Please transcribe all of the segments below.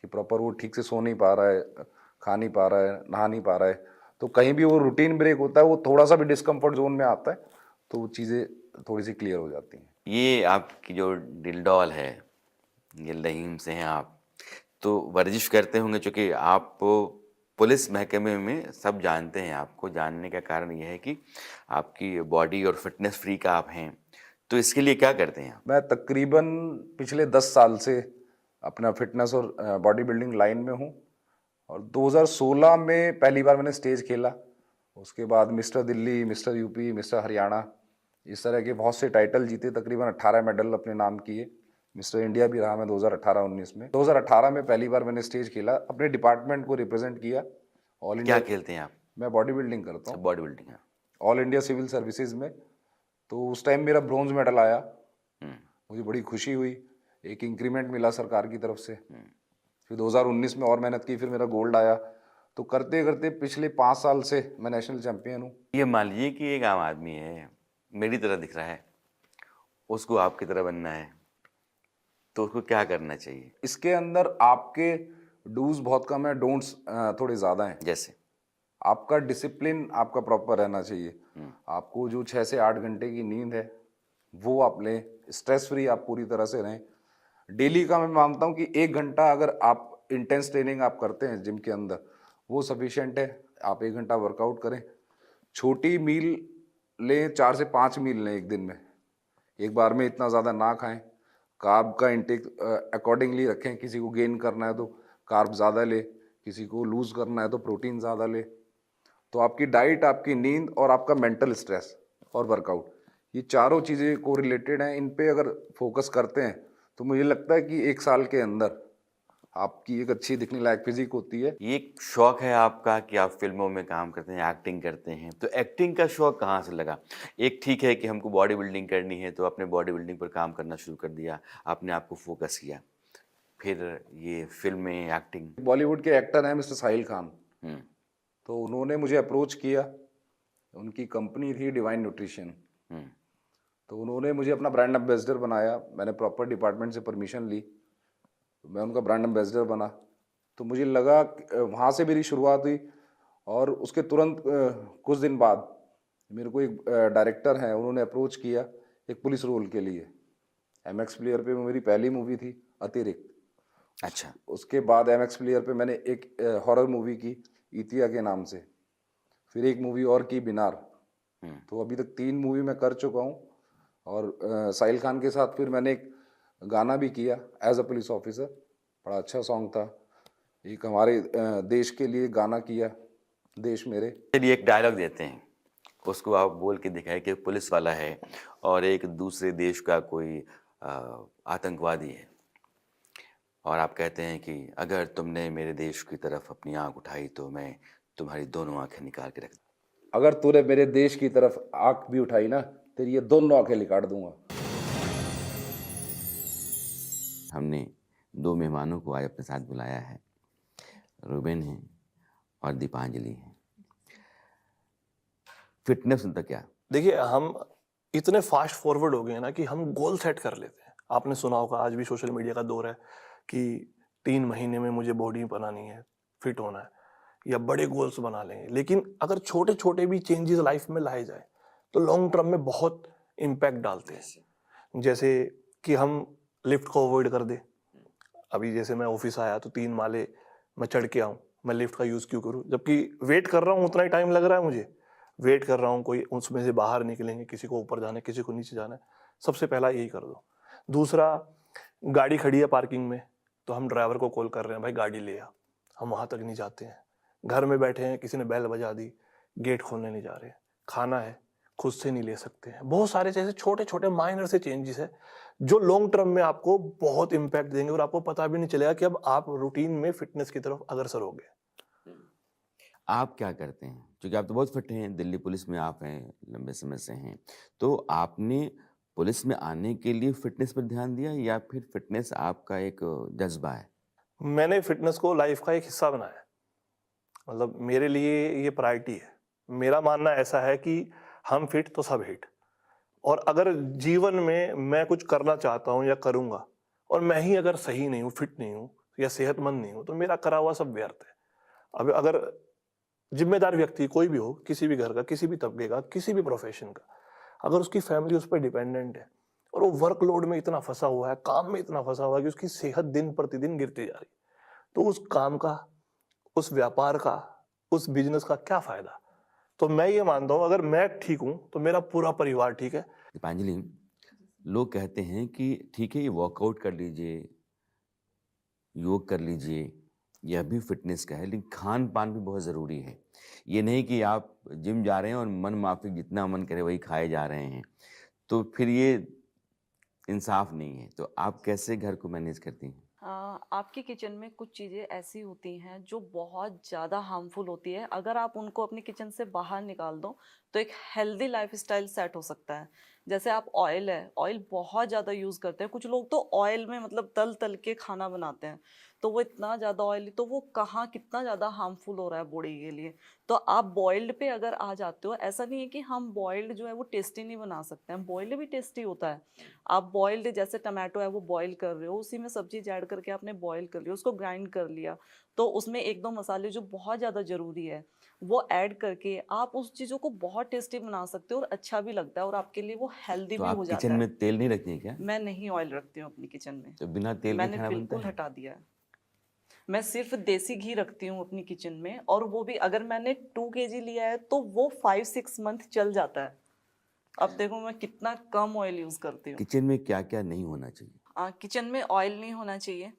कि प्रॉपर वो ठीक से सो नहीं पा रहा है, खा नहीं पा रहा है, नहा नहीं पा रहा है, तो कहीं भी वो रूटीन ब्रेक होता है, वो थोड़ा सा भी डिस्कम्फर्ट जोन में आता है तो वो चीज़ें थोड़ी सी क्लियर हो जाती हैं। ये आपकी जो डिलडॉल है, ये रहीम से हैं आप, तो वर्जिश करते होंगे चूँकि आप पुलिस महकमे में सब जानते हैं आपको, जानने का कारण ये है कि आपकी बॉडी और फिटनेस फ्रीक आप हैं। तो इसके लिए क्या करते हैं आप? मैं तकरीबन पिछले 10 साल से अपना फिटनेस और बॉडी बिल्डिंग लाइन में हूँ, और 2016 में पहली बार मैंने स्टेज खेला। उसके बाद mister Delhi, mister UP, mister Haryana, इस तरह के बहुत से टाइटल जीते, तकरीबन 18 मेडल अपने नाम किए। मिस्टर इंडिया भी रहा मैं 2018-19 में। 2018 में पहली बार मैंने स्टेज खेला, अपने डिपार्टमेंट को रिप्रेजेंट किया ऑल क्या इंडिया। खेलते हैं आप? मैं बॉडी बिल्डिंग करता अच्छा, हूँ बॉडी बिल्डिंग है। ऑल इंडिया सिविल सर्विसेज में। तो उस टाइम मेरा ब्रॉन्ज मेडल आया, हुँ, मुझे बड़ी खुशी हुई, एक इंक्रीमेंट मिला सरकार की तरफ से। हुँ। फिर 2019 में और मेहनत की, फिर मेरा गोल्ड आया। तो करते करते पिछले 5 साल से मैं नेशनल चैंपियन हूँ। ये मान लीजिए कि एक आम आदमी है, मेरी तरह दिख रहा है, उसको आपकी तरह बनना है, तो उसको क्या करना चाहिए? इसके अंदर आपके डूज बहुत कम है, डोंट्स थोड़े ज़्यादा हैं। जैसे? आपका डिसिप्लिन आपका प्रॉपर रहना चाहिए। हुँ, आपको जो 6 से 8 घंटे की नींद है वो आप लें, स्ट्रेस फ्री आप पूरी तरह से रहें। डेली का मैं मानता हूँ कि 1 घंटा अगर आप इंटेंस ट्रेनिंग आप करते हैं जिम के अंदर, वो सफिशिएंट है। आप 1 घंटा वर्कआउट करें, छोटी मील लें, 4 से 5 मील लें एक दिन में, एक बार में इतना ज़्यादा ना खाएं। कार्ब का इंटेक अकॉर्डिंगली रखें, किसी को गेन करना है तो कार्ब ज़्यादा ले, किसी को लूज़ करना है तो प्रोटीन ज़्यादा ले। तो आपकी डाइट, आपकी नींद और आपका मेंटल स्ट्रेस और वर्कआउट, ये चारों चीज़ें को रिलेटेड हैं। इन पे अगर फोकस करते हैं तो मुझे लगता है कि 1 साल के अंदर आपकी एक अच्छी दिखने लायक फिजिक होती है। ये एक शौक है आपका कि आप फ़िल्मों में काम करते हैं, एक्टिंग करते हैं, तो एक्टिंग का शौक कहाँ से लगा? एक ठीक है कि हमको बॉडी बिल्डिंग करनी है, तो आपने बॉडी बिल्डिंग पर काम करना शुरू कर दिया, आपने आपको फ़ोकस किया। फिर ये फ़िल्में, एक्टिंग। बॉलीवुड के एक्टर हैं मिस्टर साहिल खान, हुँ, तो उन्होंने मुझे अप्रोच किया। उनकी कंपनी थी डिवाइन न्यूट्रिशन, हुँ। तो उन्होंने मुझे अपना ब्रांड एम्बेसडर बनाया। मैंने प्रॉपर डिपार्टमेंट से परमिशन ली, तो मैं उनका ब्रांड एम्बेसडर बना। तो मुझे लगा वहाँ से मेरी शुरुआत हुई, और उसके तुरंत कुछ दिन बाद मेरे को एक डायरेक्टर हैं, उन्होंने अप्रोच किया एक पुलिस रोल के लिए। एमएक्स प्लेयर पे मेरी पहली मूवी थी अतिरिक्त। अच्छा। उसके बाद एमएक्स प्लेयर पे मैंने एक हॉरर मूवी की इतिया के नाम से, फिर एक मूवी और की बिनार। हुँ। तो अभी तक 3 मूवी मैं कर चुका हूँ। और साहिल खान के साथ फिर मैंने एक गाना भी किया एज अ पुलिस ऑफिसर, बड़ा अच्छा सॉन्ग था। एक हमारे देश के लिए गाना किया, देश मेरे। चलिए एक डायलॉग देते हैं, उसको आप बोल के दिखाइए कि पुलिस वाला है और एक दूसरे देश का कोई आतंकवादी है और आप कहते हैं कि अगर तुमने मेरे देश की तरफ अपनी आँख उठाई तो मैं तुम्हारी दोनों आँखें निकाल के रख। अगर तूने मेरे देश की तरफ आंख भी उठाई ना, तेरी ये दोनों आंखें निकाल दूंगा। हमने 2 मेहमानों को आज अपने साथ बुलाया है, रूबेन हैं और दीपांजलि हैं। फ़िटनेस मतलब क्या? देखिए, हम इतने फास्ट फॉरवर्ड हो गए हैं ना कि हम गोल सेट कर लेते हैं। आपने सुना होगा, आज भी सोशल मीडिया का दौर है कि 3 महीने में मुझे बॉडी बनानी है, फिट होना है, या बड़े गोल्स बना लेंगे। लेकिन अगर छोटे-छोटे भी चेंजेस लाइफ में लाए जाएँ, तो लॉन्ग टर्म में बहुत इम्पैक्ट डालते हैं। जैसे कि हम लिफ्ट को अवॉइड कर दें। अभी जैसे मैं ऑफिस आया तो 3 माले मैं चढ़ के आऊँ, मैं लिफ्ट का यूज़ क्यों करूँ? जबकि वेट कर रहा हूँ, उतना ही टाइम लग रहा है मुझे। वेट कर रहा हूँ, कोई उसमें से बाहर निकलेंगे, किसी को ऊपर जाना है, किसी को नीचे जाना है। सबसे पहला यही कर दो। दूसरा, गाड़ी खड़ी है पार्किंग में, तो हम ड्राइवर को कॉल कर रहे हैं, भाई गाड़ी ले आ। हम वहाँ तक नहीं जाते हैं। घर में बैठे हैं, किसी ने बेल बजा दी, गेट खोलने नहीं जा रहे। खाना है, खुद से नहीं ले सकते हैं। बहुत सारे ऐसे छोटे-छोटे माइनर से चेंजेस हैं, जो लॉन्ग टर्म में आपको बहुत इम्पैक्ट देंगे और आपको पता भी नहीं चलेगा कि अब आप रूटीन में फिटनेस की तरफ अग्रसर हो गए। आप क्या करते हैं? क्योंकि आप तो बहुत फिट हैं, दिल्ली पुलिस में आप हैं, लंबे समय से हैं। तो आपने पुलिस में आने के लिए फ़िटनेस पर ध्यान दिया या फिर फ़िटनेस आपका एक जज़्बा है? मैंने फिटनेस को लाइफ का एक हिस्सा बनाया है। मतलब मेरे लिए ये प्रायोरिटी है। मेरा मानना ऐसा है कि हम फिट तो सब हिट। और अगर जीवन में मैं कुछ करना चाहता हूँ या करूँगा और मैं ही अगर सही नहीं हूँ, फिट नहीं हूँ, या सेहतमंद नहीं हूँ तो मेरा करा हुआ सब व्यर्थ है। अब अगर जिम्मेदार व्यक्ति कोई भी हो, किसी भी घर का, किसी भी तबके का, किसी भी प्रोफेशन का, अगर उसकी फैमिली उस पर डिपेंडेंट है और वो वर्कलोड में इतना फंसा हुआ है, काम में इतना फंसा हुआ है कि उसकी सेहत दिन प्रतिदिन गिरती जा रही है, तो उस काम का, उस व्यापार का, उस बिजनेस का क्या फायदा? तो मैं ये मानता हूँ अगर मैं ठीक हूँ तो मेरा पूरा परिवार ठीक है। दीपांजलि, लोग कहते हैं कि ठीक है ये वर्कआउट कर लीजिए, योग कर लीजिए, यह भी फिटनेस का है, लेकिन खान पान भी बहुत ज़रूरी है। ये नहीं कि आप जिम जा रहे हैं और मन माफिक जितना मन करे वही खाए जा रहे हैं, तो फिर ये इंसाफ नहीं है। तो आप कैसे घर को मैनेज करती हैं? आपकी किचन में कुछ चीज़ें ऐसी होती हैं जो बहुत ज़्यादा हार्मफुल होती है। अगर आप उनको अपनी किचन से बाहर निकाल दो तो एक हेल्दी लाइफस्टाइल सेट हो सकता है। जैसे आप ऑयल है, ऑयल बहुत ज़्यादा यूज़ करते हैं। कुछ लोग तो ऑयल में मतलब तल तल के खाना बनाते हैं, तो वो इतना ज़्यादा ऑयली, तो वो कहाँ कितना ज़्यादा हार्मफुल हो रहा है बॉडी के लिए। तो आप बॉइल्ड पे अगर आ जाते हो, ऐसा नहीं है कि हम बॉइल्ड जो है वो टेस्टी नहीं बना सकते हैं, बॉइल्ड भी टेस्टी होता है। आप बॉइल्ड जैसे टमाटो है वो बॉईल कर रहे हो, उसी में सब्जी ऐड करके आपने बॉईल कर लिया, उसको ग्राइंड कर लिया, तो उसमें एक दो मसाले जो बहुत ज़्यादा ज़रूरी है वो ऐड करके आप उस चीज़ों को बहुत टेस्टी बना सकते हो और अच्छा भी लगता है और आपके लिए वो हेल्दी तो भी आप हो किचन जाता है। में तेल नहीं रखती हैं क्या? मैं नहीं ऑयल रखती हूँ अपनी किचन में, तो बिना तेल के मैंने खाना बनता बिल्कुल है? हटा दिया है। मैं सिर्फ देसी घी रखती हूँ अपनी किचन में, और वो भी अगर मैंने 2 kg लिया है तो वो 5-6 मंथ चल जाता है। अब देखो मैं कितना कम ऑयल यूज़ करती हूँ। किचन में क्या क्या नहीं होना चाहिए? किचन में ऑयल नहीं होना चाहिए,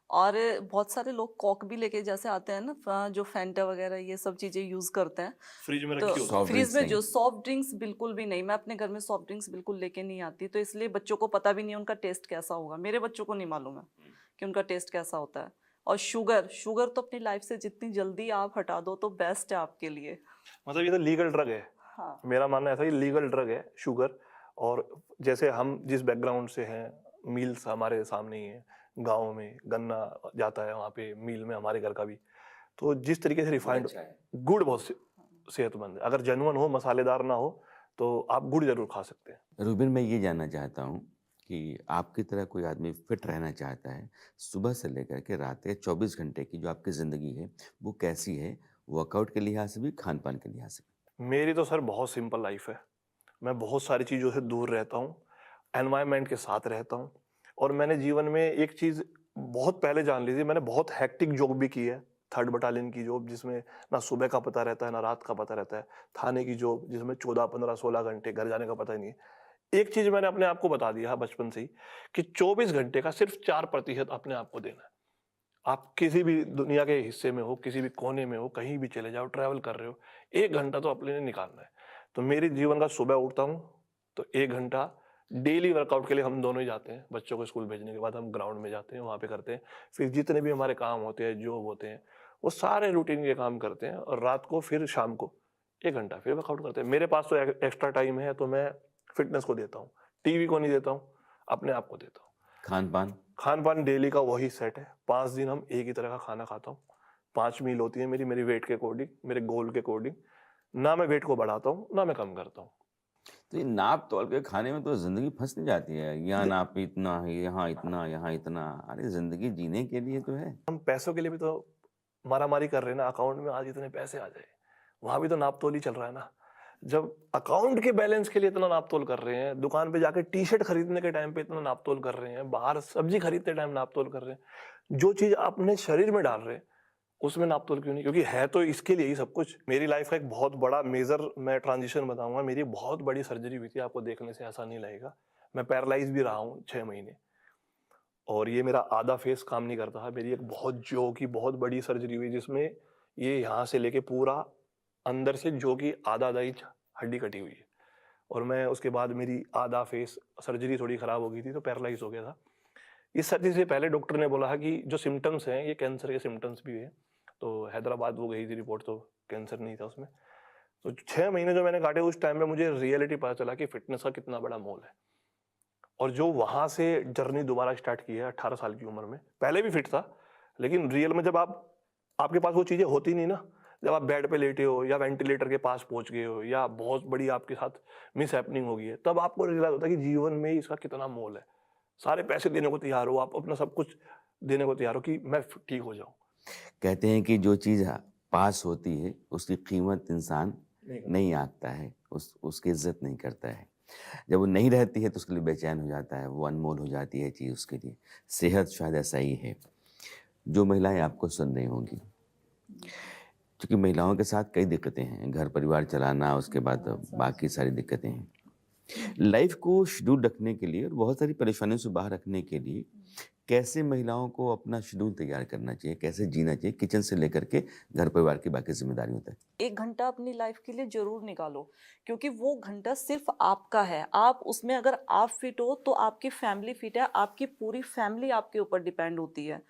और बहुत सारे लोग कॉक भी लेके जैसे आते हैं ना, जो फैंटा वगैरह ये सब चीज़ें यूज़ करते हैं। फ्रिज में तो रखी होती है। Soft फ्रीज drinks में नहीं। जो सॉफ्ट ड्रिंक्स बिल्कुल भी नहीं, मैं अपने घर में सॉफ्ट ड्रिंक्स बिल्कुल लेके नहीं आती, तो इसलिए बच्चों को पता भी नहीं उनका टेस्ट कैसा होगा। मेरे बच्चों को नहीं मालूम है कि उनका टेस्ट कैसा होता है। और शुगर शुगर तो अपनी लाइफ से जितनी जल्दी आप हटा दो तो बेस्ट है आपके लिए। मतलब ये तो लीगल ड्रग है। हाँ, मेरा मानना ऐसा ही लीगल ड्रग है शुगर। और जैसे हम जिस बैकग्राउंड से हैं, मिल्स हमारे सामने ही है, गाँव में गन्ना जाता है वहाँ पे मिल में, हमारे घर का भी। तो जिस तरीके से रिफाइंड अच्छा है। गुड़ बहुत सेहतमंद है। अगर जेन्युइन हो, मसालेदार ना हो, तो आप गुड़ जरूर खा सकते हैं। रूबिन, मैं ये जानना चाहता हूँ कि आपकी तरह कोई आदमी फिट रहना चाहता है, सुबह से लेकर के रात तक 24 घंटे की जो आपकी ज़िंदगी है वो कैसी है, वर्कआउट के लिहाज से भी, खान पान के लिहाज से भी? मेरी तो सर बहुत सिंपल लाइफ है। मैं बहुत सारी चीज़ों से दूर रहता हूँ, एनवायरनमेंट के साथ रहता हूँ। और मैंने जीवन में एक चीज़ बहुत पहले जान ली थी, मैंने बहुत हैक्टिक जॉब भी की है। 3rd बटालियन की जॉब, जिसमें ना सुबह का पता रहता है ना रात का पता रहता है। थाने की जॉब, जिसमें 14, 15, 16 घंटे घर जाने का पता ही नहीं है। एक चीज़ मैंने अपने आप को बता दिया है बचपन से ही कि 24 घंटे का सिर्फ 4% अपने आप को देना है। आप किसी भी दुनिया के हिस्से में हो, किसी भी कोने में हो, कहीं भी चले जाओ, ट्रैवल कर रहे हो, 1 घंटा तो अपने लिए निकालना है। तो मेरी जीवन का सुबह उठता हूँ तो 1 घंटा डेली वर्कआउट के लिए हम दोनों ही जाते हैं। बच्चों को स्कूल भेजने के बाद हम ग्राउंड में जाते हैं, वहाँ पे करते हैं। फिर जितने भी हमारे काम होते हैं, जॉब होते हैं, वो सारे रूटीन के काम करते हैं। और रात को फिर शाम को 1 घंटा फिर वर्कआउट करते हैं। मेरे पास तो एक्स्ट्रा टाइम है तो मैं फिटनेस को देता हूँ, टीवी को नहीं देता हूँ, अपने आप को देता हूँ। खान पान? खान पान डेली का वही सेट है। 5 दिन हम एक ही तरह का खाना खाता हूँ। 5 मील होती है मेरी वेट के अकॉर्डिंग, मेरे गोल के अकॉर्डिंग। ना मैं वेट को बढ़ाता हूँ ना मैं कम करता हूँ। तो ये नाप तोल के खाने में तो ज़िंदगी फंस नहीं जाती है? यहाँ नाप इतना है, यहाँ इतना, यहाँ इतना। अरे ज़िंदगी जीने के लिए तो है। हम पैसों के लिए भी तो मारामारी कर रहे हैं ना। अकाउंट में आज इतने पैसे आ जाए, वहां भी तो नाप तोल ही चल रहा है ना। जब अकाउंट के बैलेंस के लिए इतना नाप तोल कर रहे हैं, दुकान पे जाके टी-शर्ट खरीदने के टाइम पे इतना नाप तोल कर रहे हैं, बाहर सब्जी खरीदते टाइम नाप तोल कर रहे हैं, जो चीज अपने शरीर में डाल रहे हैं उसमें नाप तोल क्यों नहीं? क्योंकि है तो इसके लिए ही सब कुछ। मेरी लाइफ का एक बहुत बड़ा मेजर मैं ट्रांजिशन बताऊंगा। मेरी बहुत बड़ी सर्जरी हुई थी, आपको देखने से ऐसा नहीं लगेगा। मैं पैरालाइज भी रहा हूँ 6 महीने, और ये मेरा आधा फेस काम नहीं करता है। मेरी एक बहुत बड़ी सर्जरी हुई, जिसमें ये यहाँ से लेके पूरा अंदर से जो कि आधा इंच हड्डी कटी हुई है। और मैं उसके बाद मेरी आधा फेस, सर्जरी थोड़ी खराब हो गई थी तो पैरालाइज हो गया था। इस सर्जरी से पहले डॉक्टर ने बोला कि जो सिम्टम्स हैं ये कैंसर के सिम्टम्स भी हैं। तो हैदराबाद वो गई थी रिपोर्ट, तो कैंसर नहीं था उसमें। तो 6 महीने जो मैंने काटे, उस टाइम में मुझे रियलिटी पता चला कि फिटनेस का कितना बड़ा मोल है। और जो वहां से जर्नी दोबारा स्टार्ट की है 18 साल की उम्र में, पहले भी फिट था, लेकिन रियल में जब आपके पास वो चीजें होती नहीं ना, जब आप बेड पे लेटे हो या वेंटिलेटर के पास पहुंच गए हो या बहुत बड़ी आपके साथ मिस हैपनिंग हो गई है, तब आपको रियलाइज होता है कि जीवन में इसका कितना मोल है। सारे पैसे देने को तैयार हो, आप अपना सब कुछ देने को तैयार हो कि मैं ठीक हो जाऊं। कहते हैं कि जो चीज़ पास होती है उसकी कीमत इंसान नहीं आंकता है, उसकी इज्जत नहीं करता है। जब वो नहीं रहती है तो उसके लिए बेचैन हो जाता है, वो अनमोल हो जाती है चीज़ उसके लिए। सेहत शायद ऐसा ही है। जो महिलाएं आपको सुन रही होंगी, क्योंकि महिलाओं के साथ कई दिक्कतें हैं, घर परिवार चलाना, उसके बाद बाकी सारी दिक्कतें हैं। लाइफ को शेड्यूल रखने के लिए और बहुत सारी परेशानियों से बाहर रखने के लिए कैसे महिलाओं को अपना शेड्यूल तैयार करना चाहिए, कैसे जीना चाहिए, किचन से लेकर के घर परिवार की बाकी जिम्मेदारियों तक? 1 घंटा अपनी लाइफ के लिए ज़रूर निकालो, क्योंकि वो घंटा सिर्फ़ आपका है। आप उसमें अगर आप फिट हो तो आपकी फैमिली फिट है, आपकी पूरी फैमिली आपके ऊपर डिपेंड होती है।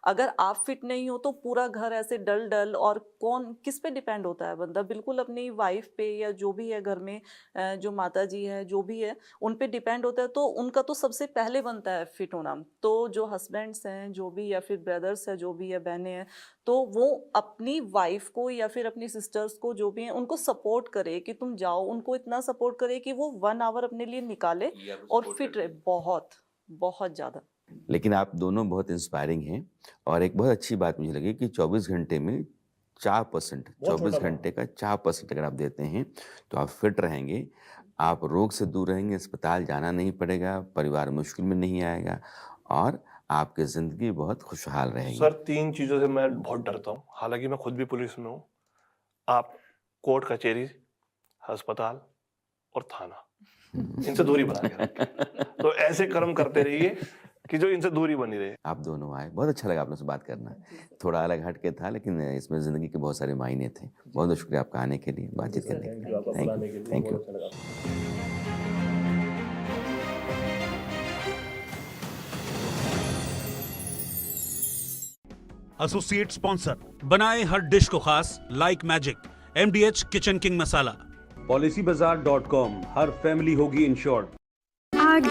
अगर आप फिट नहीं हो तो पूरा घर ऐसे डल और कौन किस पे डिपेंड होता है बंदा? बिल्कुल अपनी वाइफ़ पे या जो भी है घर में जो माताजी है, जो भी है, उन पे डिपेंड होता है, तो उनका तो सबसे पहले बनता है फिट होना। तो जो हस्बैंड्स हैं, जो भी या फिर ब्रदर्स हैं, जो भी है, बहनें हैं, तो वो अपनी वाइफ़ को या फिर अपनी सिस्टर्स को जो भी हैं, उनको सपोर्ट करे कि तुम जाओ। उनको इतना सपोर्ट करे कि वो 1 आवर अपने लिए निकाले और फिट रहे। बहुत, बहुत ज़्यादा। लेकिन आप दोनों बहुत इंस्पायरिंग हैं और एक बहुत अच्छी बात मुझे लगी कि 24 घंटे में 4%, 24 घंटे का 4% अगर आप देते हैं तो आप फिट रहेंगे, आप रोग से दूर रहेंगे, अस्पताल जाना नहीं पड़ेगा, परिवार मुश्किल में नहीं आएगा और आपकी ज़िंदगी बहुत खुशहाल रहेगी। सर 3 चीज़ों से मैं बहुत डरता हूँ, हालांकि मैं खुद भी पुलिस में हूँ। आप कोर्ट कचहरी, अस्पताल और थाना, इनसे दूरी बना के रखें। तो ऐसे कर्म करते रहिए कि जो इनसे दूरी बनी रहे। आप दोनों आए, बहुत अच्छा लगा आप लोगों से बात करना। थोड़ा अलग हट के था लेकिन इसमें ज़िंदगी के बहुत सारे मायने थे। बहुत बहुत शुक्रिया आपका आने के लिए, बातचीत करने के लिए। Thank you. एसोसिएट स्पॉन्सर, बनाए हर डिश को खास, like magic, MDH kitchen king masala. PolicyBazaar.com, हर फैमिली होगी इंश्योर्ड। आज